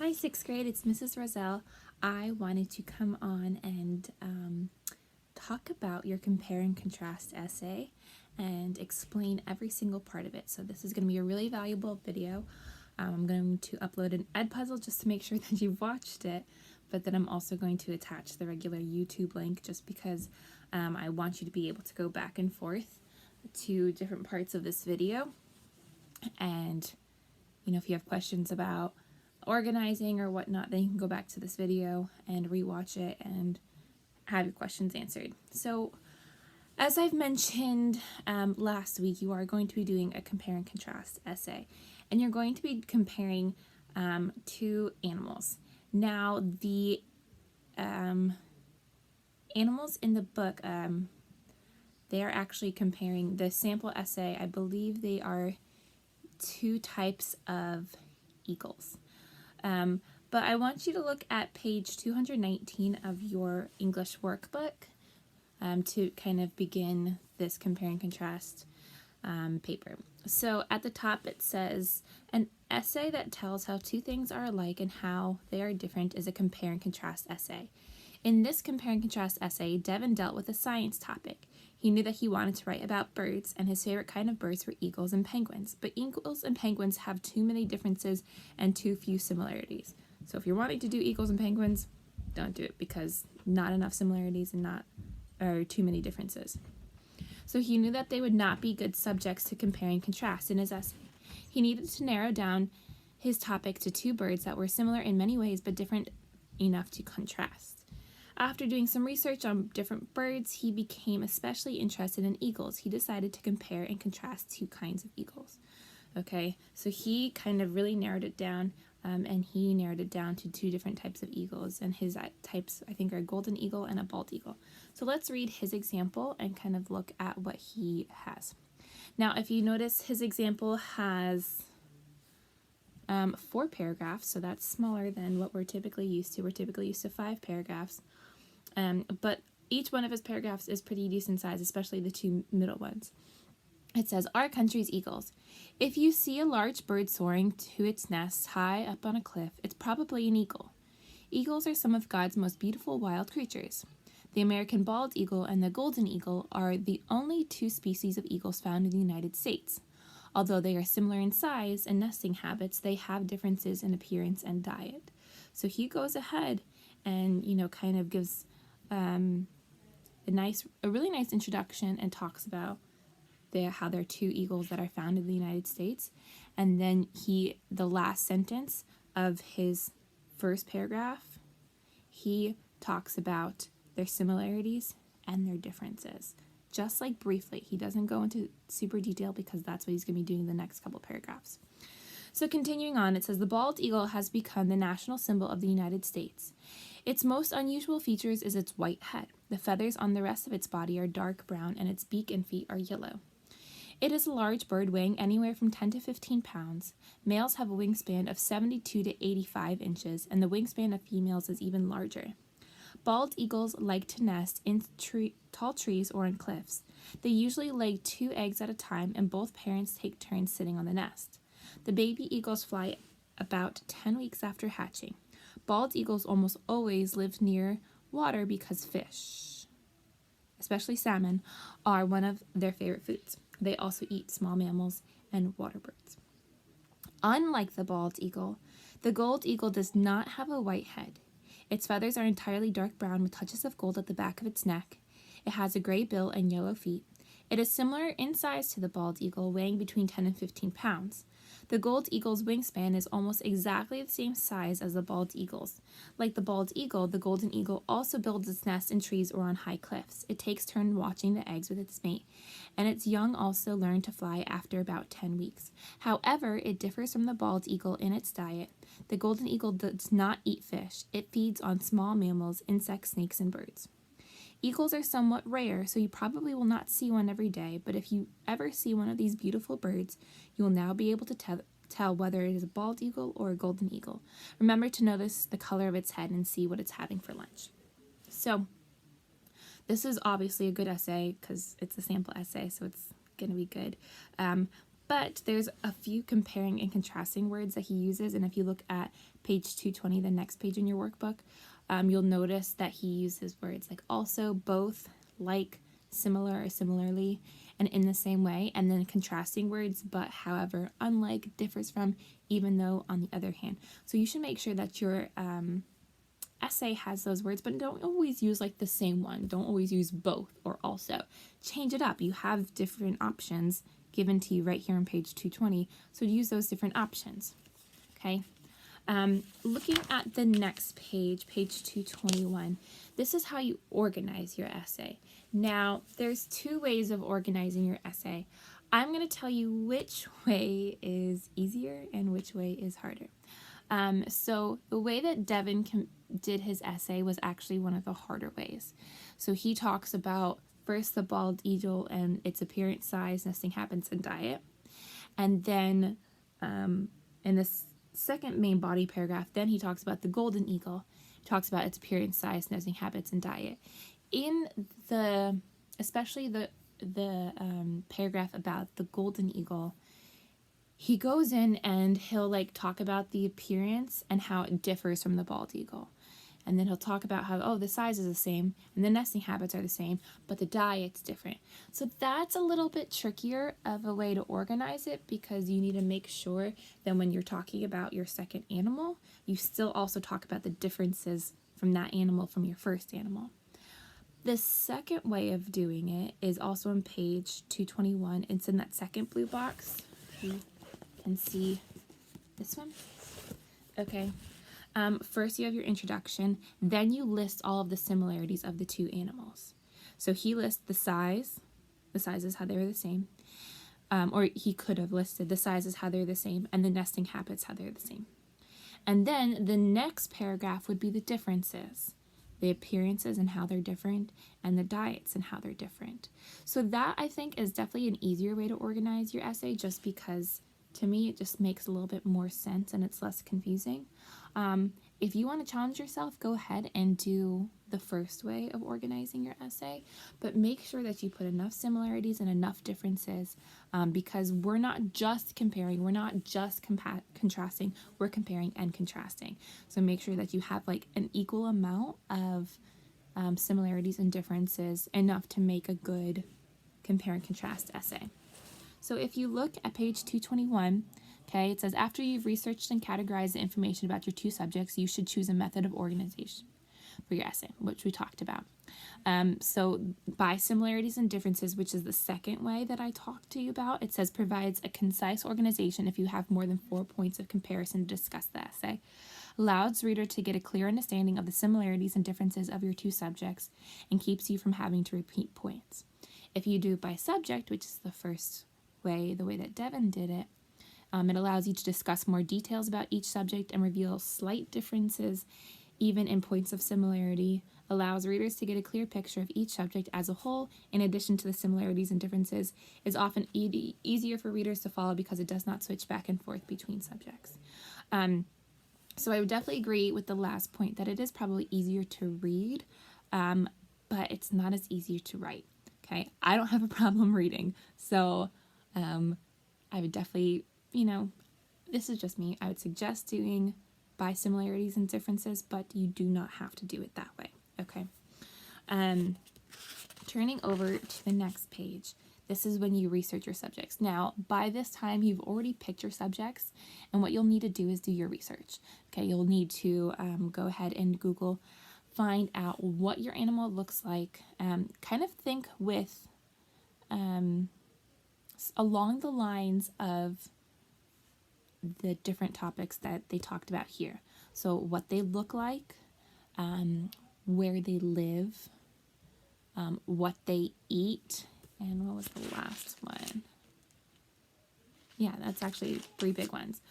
Hi, 6th grade, it's Mrs. Roselle. I wanted to come on and talk about your compare and contrast essay and explain every single part of it. So this is going to be a really valuable video. I'm going to upload an Edpuzzle just to make sure that you've watched it, but then I'm also going to attach the regular YouTube link just because I want you to be able to go back and forth to different parts of this video. And, if you have questions about organizing or whatnot, then you can go back to this video and rewatch it and have your questions answered. So as I've mentioned last week, you are going to be doing a compare and contrast essay, and you're going to be comparing two animals. Now the animals in the book, they are actually comparing the sample essay. I believe they are two types of eagles. But I want you to look at page 219 of your English workbook to kind of begin this compare and contrast paper. So at the top it says, an essay that tells how two things are alike and how they are different is a compare and contrast essay. In this compare and contrast essay, Devin dealt with a science topic. He knew that he wanted to write about birds, and his favorite kind of birds were eagles and penguins. But eagles and penguins have too many differences and too few similarities. So if you're wanting to do eagles and penguins, don't do it because not enough similarities and too many differences. So he knew that they would not be good subjects to compare and contrast in his essay. He needed to narrow down his topic to two birds that were similar in many ways but different enough to contrast. After doing some research on different birds, he became especially interested in eagles. He decided to compare and contrast two kinds of eagles. Okay, so he kind of really narrowed it down, and he narrowed it down to two different types of eagles, and his types, I think, are a golden eagle and a bald eagle. So let's read his example and kind of look at what he has. Now, if you notice, his example has 4 paragraphs, so that's smaller than what we're typically used to. We're typically used to 5 paragraphs. But each one of his paragraphs is pretty decent size, especially the two middle ones. It says, our country's eagles. If you see a large bird soaring to its nest high up on a cliff, it's probably an eagle. Eagles are some of God's most beautiful wild creatures. The American bald eagle and the golden eagle are the only 2 species of eagles found in the United States. Although they are similar in size and nesting habits, they have differences in appearance and diet. So he goes ahead and, kind of gives a really nice introduction and talks about how there are 2 eagles that are found in the United States. And then the last sentence of his first paragraph, he talks about their similarities and their differences. Just like briefly. He doesn't go into super detail because that's what he's going to be doing in the next couple paragraphs. So continuing on, it says, the bald eagle has become the national symbol of the United States. Its most unusual features is its white head. The feathers on the rest of its body are dark brown, and its beak and feet are yellow. It is a large bird weighing anywhere from 10 to 15 pounds. Males have a wingspan of 72 to 85 inches, and the wingspan of females is even larger. Bald eagles like to nest in tall trees or in cliffs. They usually lay 2 eggs at a time, and both parents take turns sitting on the nest. The baby eagles fly about 10 weeks after hatching. Bald eagles almost always live near water because fish, especially salmon, are one of their favorite foods. They also eat small mammals and water birds. Unlike the bald eagle, the gold eagle does not have a white head. Its feathers are entirely dark brown with touches of gold at the back of its neck. It has a gray bill and yellow feet. It is similar in size to the bald eagle, weighing between 10 and 15 pounds. The gold eagle's wingspan is almost exactly the same size as the bald eagle's. Like the bald eagle, the golden eagle also builds its nest in trees or on high cliffs. It takes turns watching the eggs with its mate, and its young also learn to fly after about 10 weeks. However, it differs from the bald eagle in its diet. The golden eagle does not eat fish. It feeds on small mammals, insects, snakes, and birds. Eagles are somewhat rare, so you probably will not see one every day, but if you ever see one of these beautiful birds, you will now be able to tell whether it is a bald eagle or a golden eagle. Remember to notice the color of its head and see what it's having for lunch. So, this is obviously a good essay because it's a sample essay, so it's going to be good. But there's a few comparing and contrasting words that he uses, and if you look at page 220, the next page in your workbook, you'll notice that he uses words like also, both, like, similar or similarly, and in the same way, and then contrasting words, but, however, unlike, differs from, even though, on the other hand. So you should make sure that your essay has those words, but don't always use like the same one. Don't always use both or also. Change it up. You have different options given to you right here on page 220, so use those different options. Okay. Looking at the next page, page 221, this is how you organize your essay. Now, there's two ways of organizing your essay. I'm going to tell you which way is easier and which way is harder. So the way that Devin did his essay was actually one of the harder ways. So he talks about first the bald eagle and its appearance, size, nesting habits, and diet. And then in this second main body paragraph, then he talks about the golden eagle, talks about its appearance, size, nesting habits, and diet. In the, especially the paragraph about the golden eagle, he goes in and he'll like talk about the appearance and how it differs from the bald eagle. And then he'll talk about how, oh, the size is the same and the nesting habits are the same, but the diet's different. So that's a little bit trickier of a way to organize it, because you need to make sure that when you're talking about your second animal, you still also talk about the differences from that animal from your first animal. The second way of doing it is also on page 221. It's in that second blue box. You can see this one. Okay. First you have your introduction, then you list all of the similarities of the two animals. So he lists the sizes, how they were the same, or he could have listed the sizes, how they're the same, and the nesting habits, how they're the same. And then the next paragraph would be the differences, the appearances and how they're different, and the diets and how they're different. So that, I think, is definitely an easier way to organize your essay, just because to me it just makes a little bit more sense and it's less confusing. If you want to challenge yourself, go ahead and do the first way of organizing your essay, but make sure that you put enough similarities and enough differences, because we're not just comparing, we're not just contrasting, we're comparing and contrasting. So make sure that you have like an equal amount of similarities and differences, enough to make a good compare and contrast essay. So if you look at page 221, okay, it says, after you've researched and categorized the information about your two subjects, you should choose a method of organization for your essay, which we talked about. So by similarities and differences, which is the second way that I talked to you about, it says provides a concise organization if you have more than 4 points of comparison to discuss the essay, allows reader to get a clear understanding of the similarities and differences of your two subjects, and keeps you from having to repeat points. If you do it by subject, which is the first way, the way that Devin did it, it allows you to discuss more details about each subject and reveal slight differences, even in points of similarity, allows readers to get a clear picture of each subject as a whole, in addition to the similarities and differences, is often easier for readers to follow because it does not switch back and forth between subjects. So I would definitely agree with the last point that it is probably easier to read, but it's not as easy to write. Okay, I don't have a problem reading, so I would definitely, this is just me, I would suggest doing by similarities and differences, but you do not have to do it that way. Okay. Turning over to the next page, this is when you research your subjects. Now, by this time, you've already picked your subjects, and what you'll need to do is do your research. Okay, you'll need to go ahead and Google, find out what your animal looks like, kind of think with along the lines of the different topics that they talked about here. So what they look like, where they live, what they eat, and what was the last one? Yeah, that's actually 3 big ones.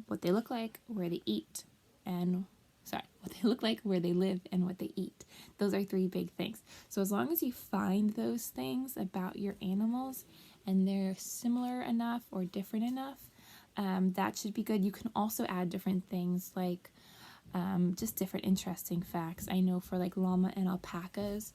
What they look like, where they eat, what they look like, where they live, and what they eat. Those are 3 big things. So as long as you find those things about your animals and they're similar enough or different enough, that should be good. You can also add different things like just different interesting facts. I know for like llama and alpacas,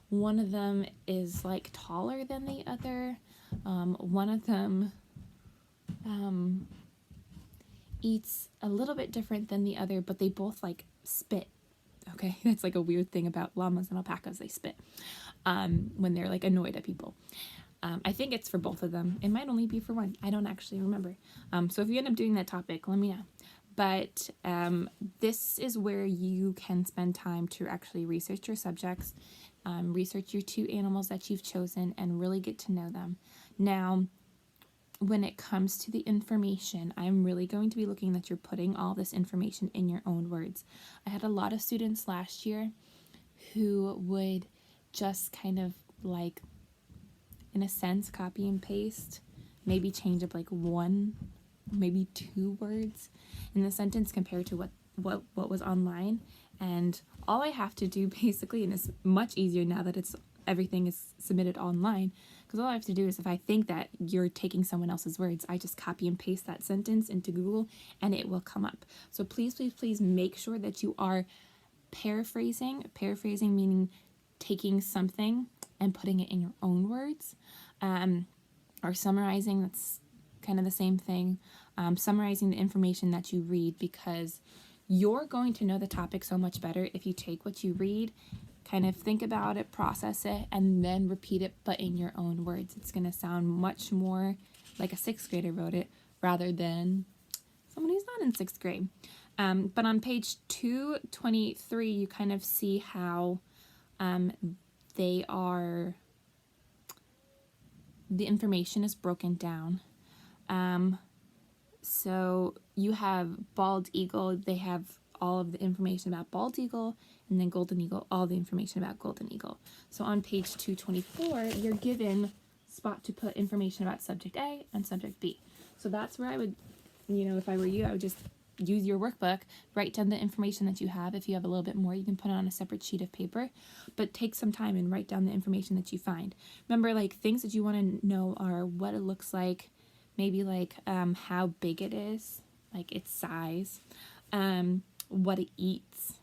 one of them is like taller than the other. One of them eats a little bit different than the other, but they both like spit. Okay, that's like a weird thing about llamas and alpacas. They spit when they're like annoyed at people. I think it's for both of them. It might only be for one. I don't actually remember. So if you end up doing that topic, let me know. But this is where you can spend time to actually research your subjects, research your two animals that you've chosen, and really get to know them. Now, when it comes to the information, I'm really going to be looking that you're putting all this information in your own words. I had a lot of students last year who would just kind of like, in a sense, copy and paste, maybe change up like one, maybe two words in the sentence compared to what was online. And all I have to do basically, and it's much easier now that everything is submitted online, because all I have to do is, if I think that you're taking someone else's words, I just copy and paste that sentence into Google and it will come up. So please, please, please make sure that you are paraphrasing meaning taking something and putting it in your own words, or summarizing. That's kind of the same thing. Summarizing the information that you read, because you're going to know the topic so much better if you take what you read, kind of think about it, process it, and then repeat it, but in your own words. It's going to sound much more like a sixth grader wrote it rather than someone who's not in sixth grade. But on page 223, you kind of see how the information is broken down. So you have bald eagle, they have all of the information about bald eagle, and then golden eagle, all the information about golden eagle. So on page 224, you're given spot to put information about subject A and subject B. So that's where I would, if I were you, I would just use your workbook, write down the information that you have. If you have a little bit more, you can put it on a separate sheet of paper, but take some time and write down the information that you find. Remember, like, things that you want to know are what it looks like, maybe like how big it is, like its size, what it eats,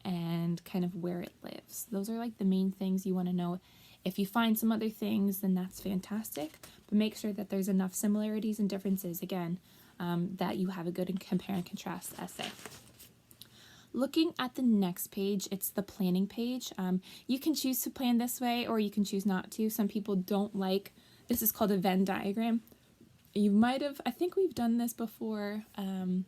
and kind of where it lives. Those are like the main things you want to know. If you find some other things, then that's fantastic, but make sure that there's enough similarities and differences, again, that you have a good compare and contrast essay. Looking at the next page, it's the planning page. You can choose to plan this way, or you can choose not to. Some people don't like, this is called a Venn diagram. You might have, I think we've done this before. I'm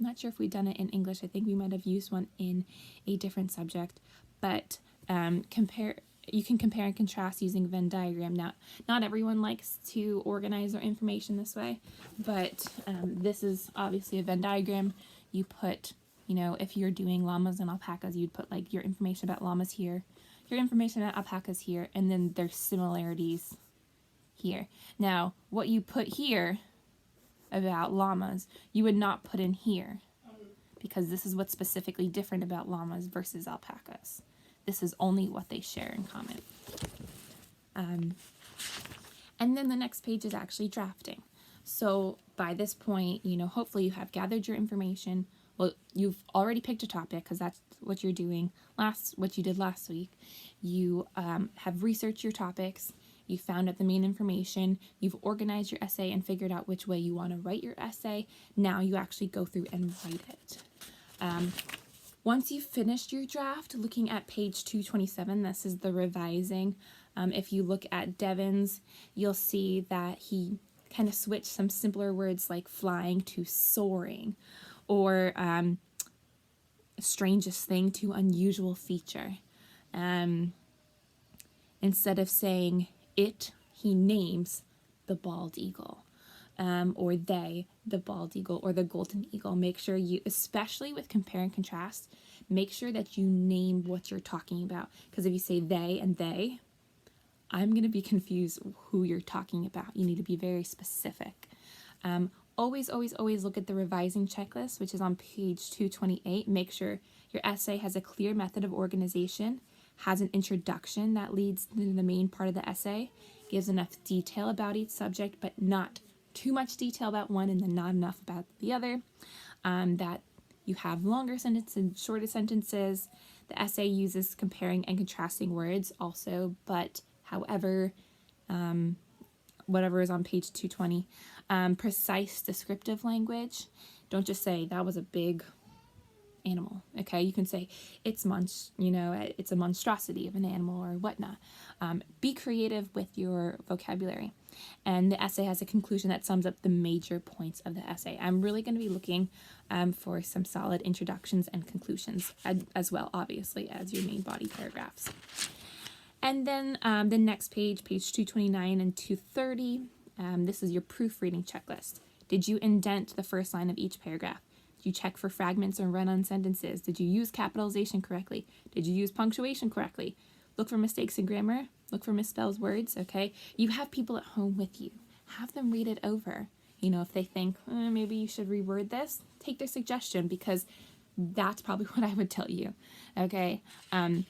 not sure if we've done it in English. I think we might have used one in a different subject, but you can compare and contrast using Venn diagram. Now, not everyone likes to organize their information this way, but this is obviously a Venn diagram. You put, if you're doing llamas and alpacas, you'd put like your information about llamas here, your information about alpacas here, and then their similarities here. Now, what you put here about llamas, you would not put in here, because this is what's specifically different about llamas versus alpacas. This is only what they share in common. And then the next page is actually drafting. So by this point, hopefully you have gathered your information. Well, you've already picked a topic, because that's what you're doing what you did last week. You have researched your topics. You found out the main information. You've organized your essay and figured out which way you want to write your essay. Now you actually go through and write it. Once you've finished your draft, looking at page 227, this is the revising. If you look at Devin's, you'll see that he kind of switched some simpler words like flying to soaring, or strangest thing to unusual feature. Instead of saying it, he names the bald eagle, or they, the bald eagle, or the golden eagle. Make sure you, especially with compare and contrast, make sure that you name what you're talking about. Because if you say they and they, I'm going to be confused who you're talking about. You need to be very specific. Always, always, always look at the revising checklist, which is on page 228. Make sure your essay has a clear method of organization, has an introduction that leads to the main part of the essay, gives enough detail about each subject, but not too much detail about one and then not enough about the other, that you have longer sentences and shorter sentences. The essay uses comparing and contrasting words also, but however, whatever is on page 220. Precise descriptive language. Don't just say that was a big animal. Okay, you can say it's it's a monstrosity of an animal or whatnot. Be creative with your vocabulary. And the essay has a conclusion that sums up the major points of the essay. I'm really going to be looking for some solid introductions and conclusions as well, obviously, as your main body paragraphs. And then the next page, page 229 and 230, this is your proofreading checklist. Did you indent the first line of each paragraph? Did you check for fragments or run-on sentences? Did you use capitalization correctly? Did you use punctuation correctly? Look for mistakes in grammar. Look for misspelled words, okay? You have people at home with you. Have them read it over. If they think, maybe you should reword this, take their suggestion, because that's probably what I would tell you, okay? A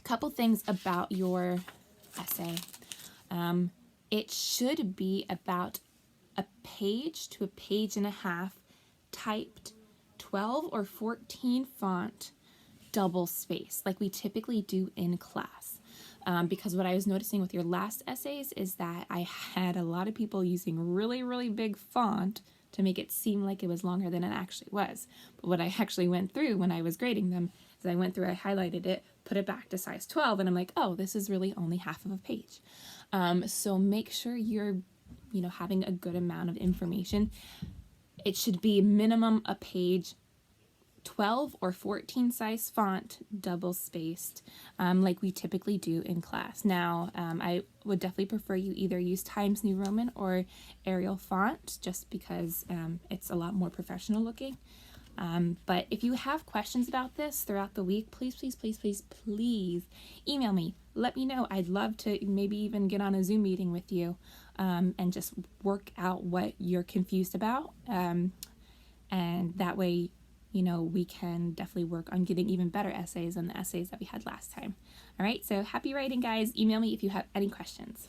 couple things about your essay. It should be about a page to a page and a half, typed 12 or 14 font, double space, like we typically do in class. Because what I was noticing with your last essays is that I had a lot of people using really, really big font to make it seem like it was longer than it actually was. But what I actually went through when I was grading them is I highlighted it, put it back to size 12, and I'm like, oh, this is really only half of a page. So make sure you're, having a good amount of information. It should be minimum a page, 12 or 14 size font, double spaced, like we typically do in class. Now, I would definitely prefer you either use Times New Roman or Arial font, just because it's a lot more professional looking. But if you have questions about this throughout the week, please email me. Let me know. I'd love to maybe even get on a Zoom meeting with you and just work out what you're confused about. And that way, we can definitely work on getting even better essays than the essays that we had last time. All right, so happy writing, guys. Email me if you have any questions.